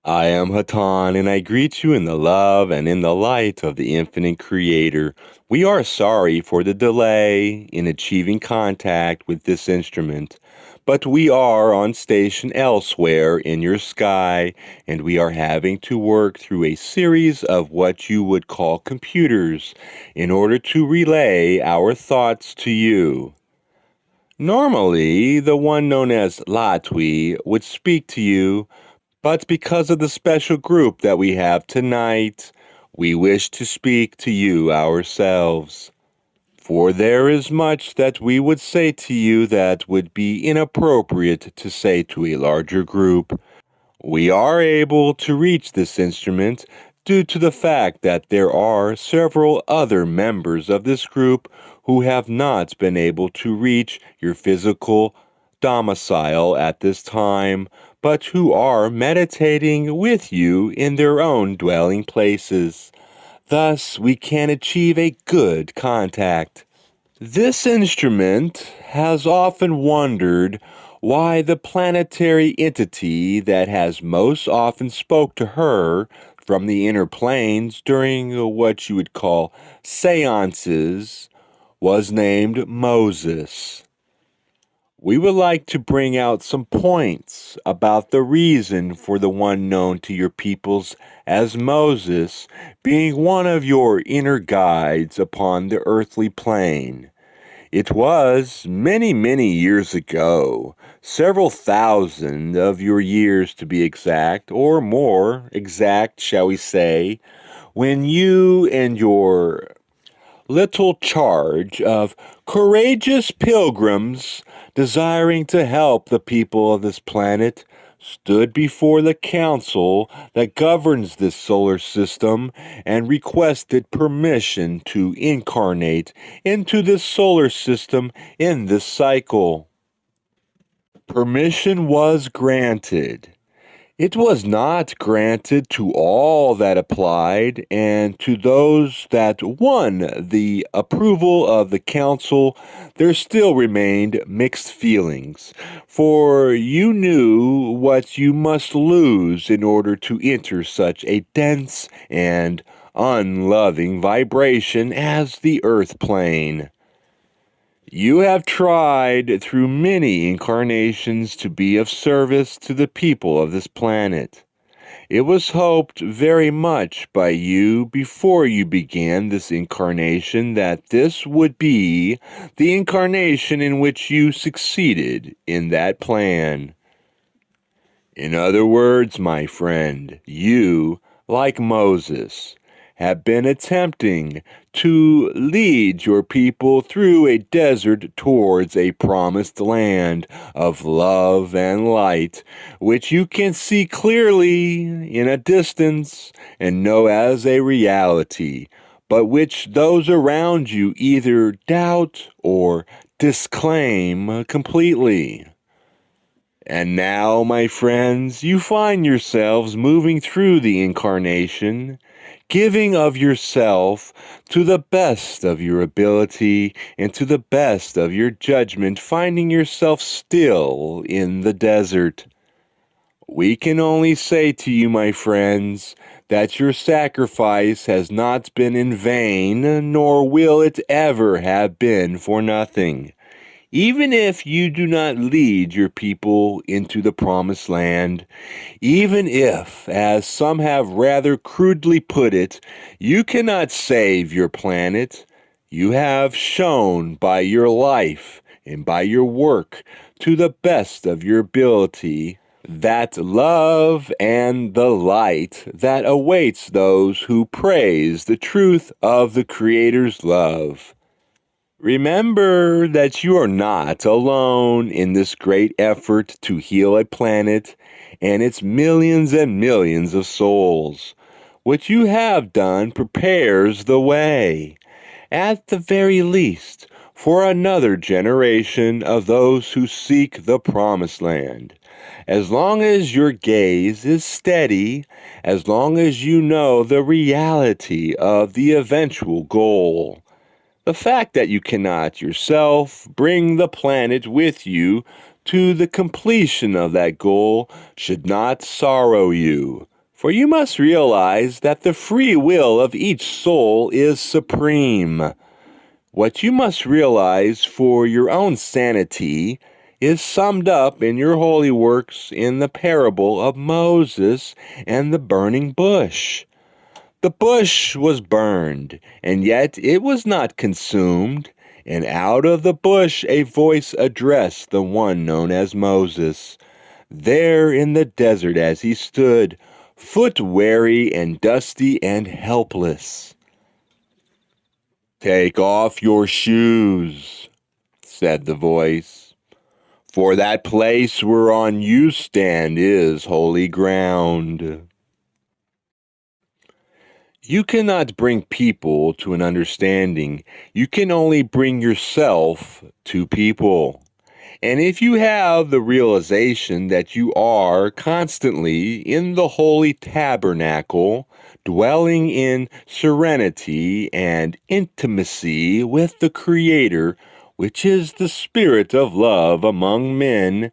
I am Hatonn, and I greet you in the love and in the light of the infinite Creator. We are sorry for the delay in achieving contact with this instrument, but we are on station elsewhere in your sky, and we are having to work through a series of what you would call computers in order to relay our thoughts to you. Normally, the one known as Latwi would speak to you, but because of the special group that we have tonight, we wish to speak to you ourselves. For there is much that we would say to you that would be inappropriate to say to a larger group. We are able to reach this instrument due to the fact that there are several other members of this group who have not been able to reach your physical domicile at this time, but who are meditating with you in their own dwelling places. Thus, we can achieve a good contact. This instrument has often wondered why the planetary entity that has most often spoke to her from the inner planes during what you would call seances was named Moses. We would like to bring out some points about the reason for the one known to your peoples as Moses being one of your inner guides upon the earthly plane. It was many, many years ago, several thousand of your years to be exact, or more exact, shall we say, when you and your little charge of courageous pilgrims desiring to help the people of this planet stood before the council that governs this solar system and requested permission to incarnate into this solar system in this cycle. Permission was granted. It was not granted to all that applied, and to those that won the approval of the council, there still remained mixed feelings, for you knew what you must lose in order to enter such a dense and unloving vibration as the earth plane. You have tried through many incarnations to be of service to the people of this planet. It was hoped very much by you before you began this incarnation that this would be the incarnation in which you succeeded in that plan. In other words, my friend, you, like Moses, have been attempting to lead your people through a desert towards a promised land of love and light, which you can see clearly in a distance and know as a reality, but which those around you either doubt or disclaim completely. And now, my friends, you find yourselves moving through the incarnation, giving of yourself to the best of your ability and to the best of your judgment, finding yourself still in the desert. We can only say to you, my friends, that your sacrifice has not been in vain, nor will it ever have been for nothing. Even if you do not lead your people into the promised land, even if, as some have rather crudely put it, you cannot save your planet, you have shown by your life and by your work to the best of your ability that love and the light that awaits those who praise the truth of the Creator's love. Remember that you are not alone in this great effort to heal a planet and its millions and millions of souls. What you have done prepares the way, at the very least, for another generation of those who seek the promised land. As long as your gaze is steady, as long as you know the reality of the eventual goal. The fact that you cannot yourself bring the planet with you to the completion of that goal should not sorrow you. For you must realize that the free will of each soul is supreme. What you must realize for your own sanity is summed up in your holy works in the parable of Moses and the burning bush. The bush was burned, and yet it was not consumed, and out of the bush a voice addressed the one known as Moses, there in the desert as he stood, foot weary and dusty and helpless. "Take off your shoes," said the voice, "for that place whereon you stand is holy ground." You cannot bring people to an understanding. You can only bring yourself to people. And if you have the realization that you are constantly in the holy tabernacle, dwelling in serenity and intimacy with the Creator, which is the spirit of love among men,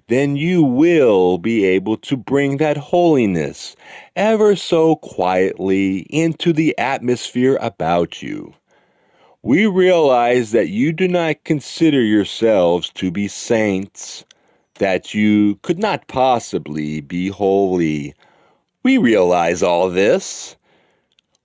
then you will be able to bring that holiness ever so quietly into the atmosphere about you. We realize that you do not consider yourselves to be saints, that you could not possibly be holy. We realize all this.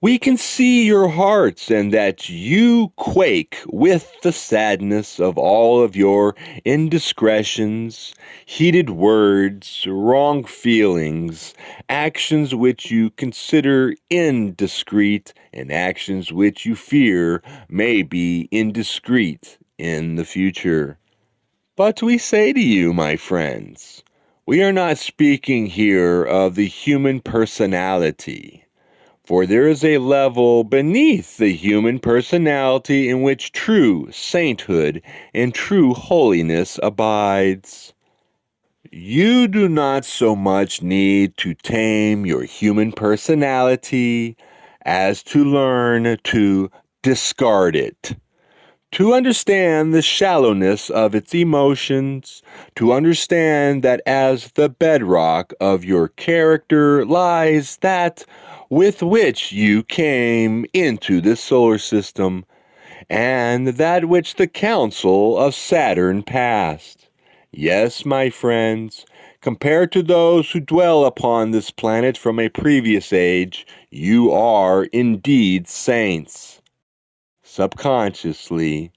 We can see your hearts and that you quake with the sadness of all of your indiscretions, heated words, wrong feelings, actions which you consider indiscreet, and actions which you fear may be indiscreet in the future. But we say to you, my friends, we are not speaking here of the human personality. For there is a level beneath the human personality in which true sainthood and true holiness abides. You do not so much need to tame your human personality as to learn to discard it. To understand the shallowness of its emotions, to understand that as the bedrock of your character lies that with which you came into this solar system, and that which the council of Saturn passed. Yes, my friends, compared to those who dwell upon this planet from a previous age, you are indeed saints. Subconsciously,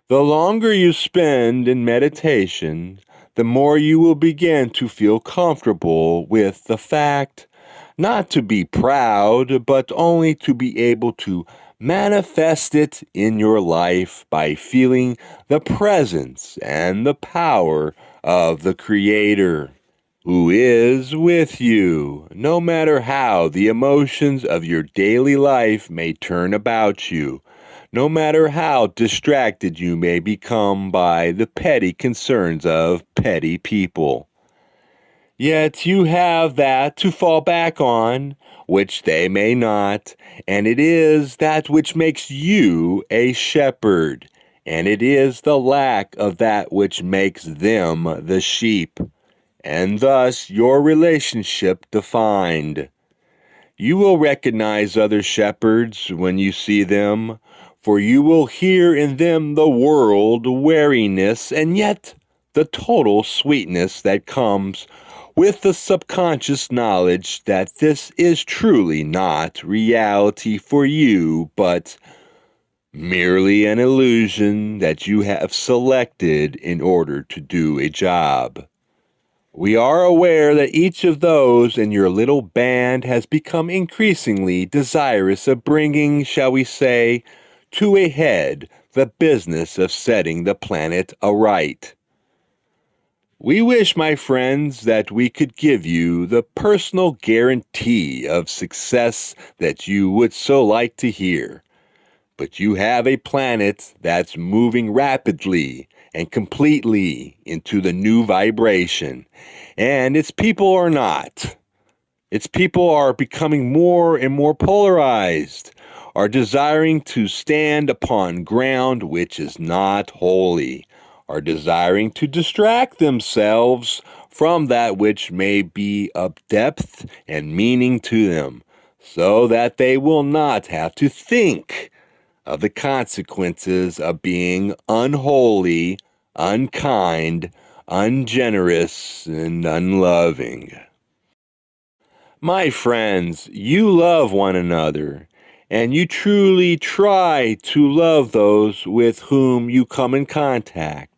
the longer you spend in meditation, the more you will begin to feel comfortable with the fact, not to be proud, but only to be able to manifest it in your life by feeling the presence and the power of the Creator, who is with you, no matter how the emotions of your daily life may turn about you, no matter how distracted you may become by the petty concerns of petty people. Yet you have that to fall back on, which they may not, and it is that which makes you a shepherd, and it is the lack of that which makes them the sheep, and thus your relationship defined. You will recognize other shepherds when you see them, for you will hear in them the world weariness and yet the total sweetness that comes with the subconscious knowledge that this is truly not reality for you, but merely an illusion that you have selected in order to do a job. We are aware that each of those in your little band has become increasingly desirous of bringing, shall we say, to a head the business of setting the planet aright. We wish, my friends, that we could give you the personal guarantee of success that you would so like to hear. But you have a planet that's moving rapidly and completely into the new vibration, and its people are not. Its people are becoming more and more polarized, are desiring to stand upon ground which is not holy, are desiring to distract themselves from that which may be of depth and meaning to them, so that they will not have to think of the consequences of being unholy, unkind, ungenerous, and unloving. My friends, you love one another, and you truly try to love those with whom you come in contact.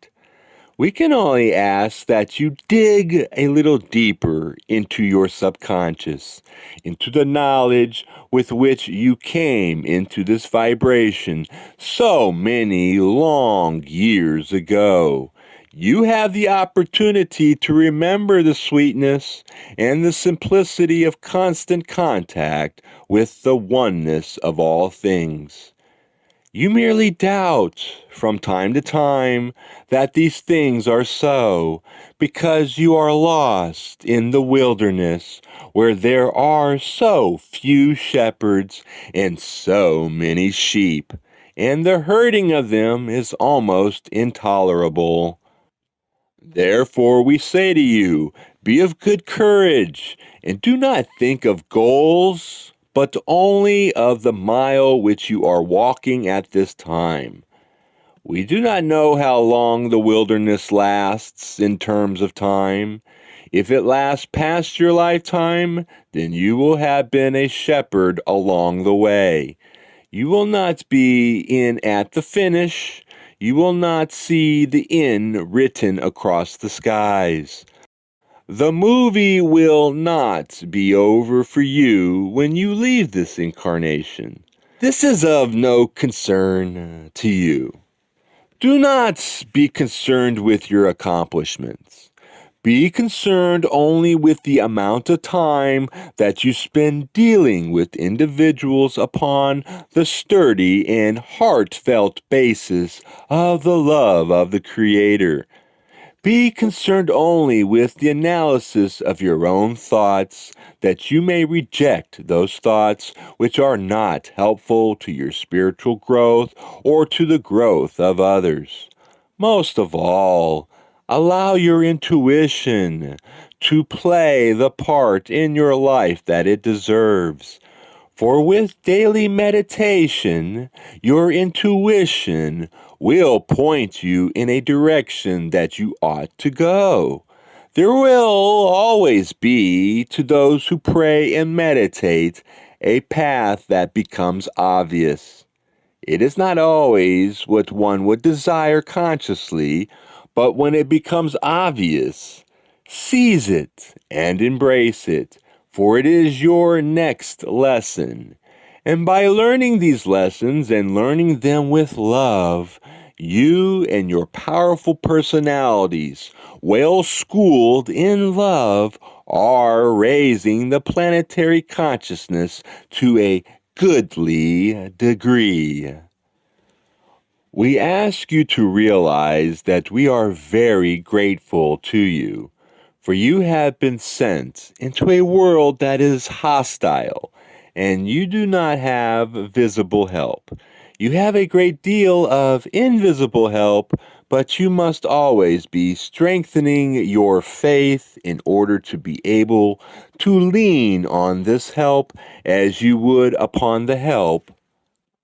We can only ask that you dig a little deeper into your subconscious, into the knowledge with which you came into this vibration so many long years ago. You have the opportunity to remember the sweetness and the simplicity of constant contact with the oneness of all things. You merely doubt from time to time that these things are so, because you are lost in the wilderness where there are so few shepherds and so many sheep, and the herding of them is almost intolerable. Therefore we say to you, be of good courage, and do not think of goals, but only of the mile which you are walking at this time. We do not know how long the wilderness lasts in terms of time. If it lasts past your lifetime, then you will have been a shepherd along the way. You will not be in at the finish. You will not see the end written across the skies. The movie will not be over for you when you leave this incarnation. This is of no concern to you. Do not be concerned with your accomplishments. Be concerned only with the amount of time that you spend dealing with individuals upon the sturdy and heartfelt basis of the love of the Creator. Be concerned only with the analysis of your own thoughts, that you may reject those thoughts which are not helpful to your spiritual growth or to the growth of others. Most of all, allow your intuition to play the part in your life that it deserves. For with daily meditation, your intuition will point you in a direction that you ought to go. There will always be, to those who pray and meditate, a path that becomes obvious. It is not always what one would desire consciously, but when it becomes obvious, seize it and embrace it, for it is your next lesson. And by learning these lessons and learning them with love, you and your powerful personalities, well schooled in love, are raising the planetary consciousness to a goodly degree. We ask you to realize that we are very grateful to you, for you have been sent into a world that is hostile, and you do not have visible help. You have a great deal of invisible help, but you must always be strengthening your faith in order to be able to lean on this help as you would upon the help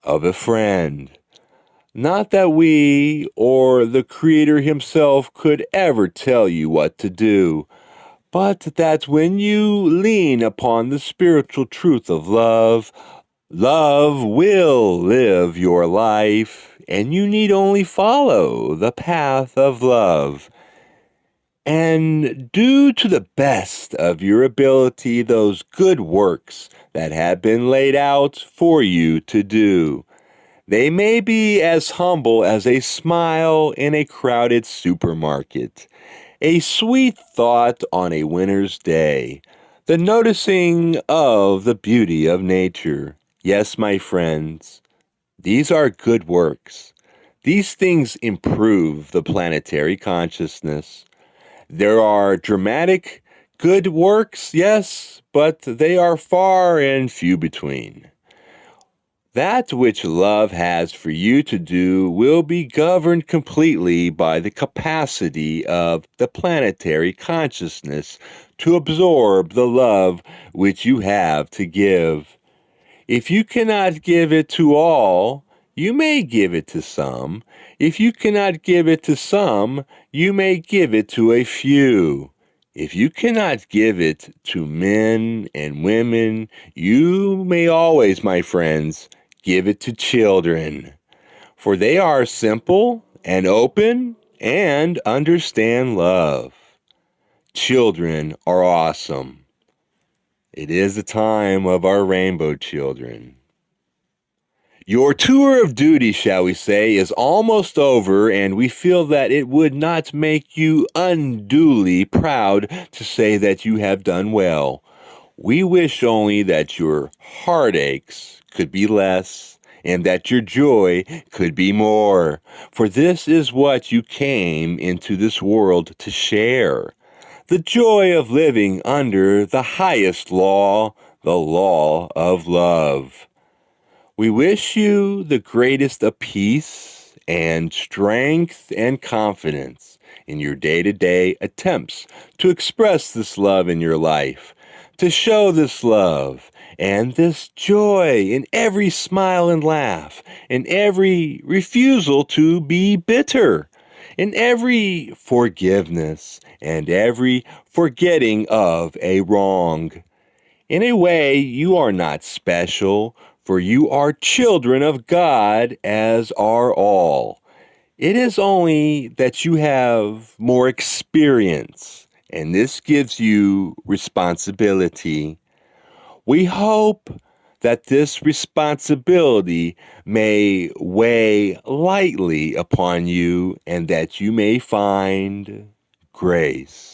of a friend. Not that we or the Creator Himself could ever tell you what to do, but that when you lean upon the spiritual truth of love, love will live your life, and you need only follow the path of love. And do to the best of your ability those good works that have been laid out for you to do. They may be as humble as a smile in a crowded supermarket, a sweet thought on a winter's day, the noticing of the beauty of nature. Yes, my friends, these are good works. These things improve the planetary consciousness. There are dramatic good works, yes, but they are far and few between. That which love has for you to do will be governed completely by the capacity of the planetary consciousness to absorb the love which you have to give. If you cannot give it to all, you may give it to some. If you cannot give it to some, you may give it to a few. If you cannot give it to men and women, you may always, my friends, give it to children. For they are simple and open and understand love. Children are awesome. It is the time of our rainbow children. Your tour of duty, shall we say, is almost over, and we feel that it would not make you unduly proud to say that you have done well. We wish only that your heartaches could be less, and that your joy could be more. For this is what you came into this world to share. The joy of living under the highest law, the law of love. We wish you the greatest of peace and strength and confidence in your day-to-day attempts to express this love in your life, to show this love and this joy in every smile and laugh, in every refusal to be bitter, in every forgiveness and every forgetting of a wrong. In a way, you are not special, for you are children of God, as are all. It is only that you have more experience, and this gives you responsibility. We hope that this responsibility may weigh lightly upon you, and that you may find grace.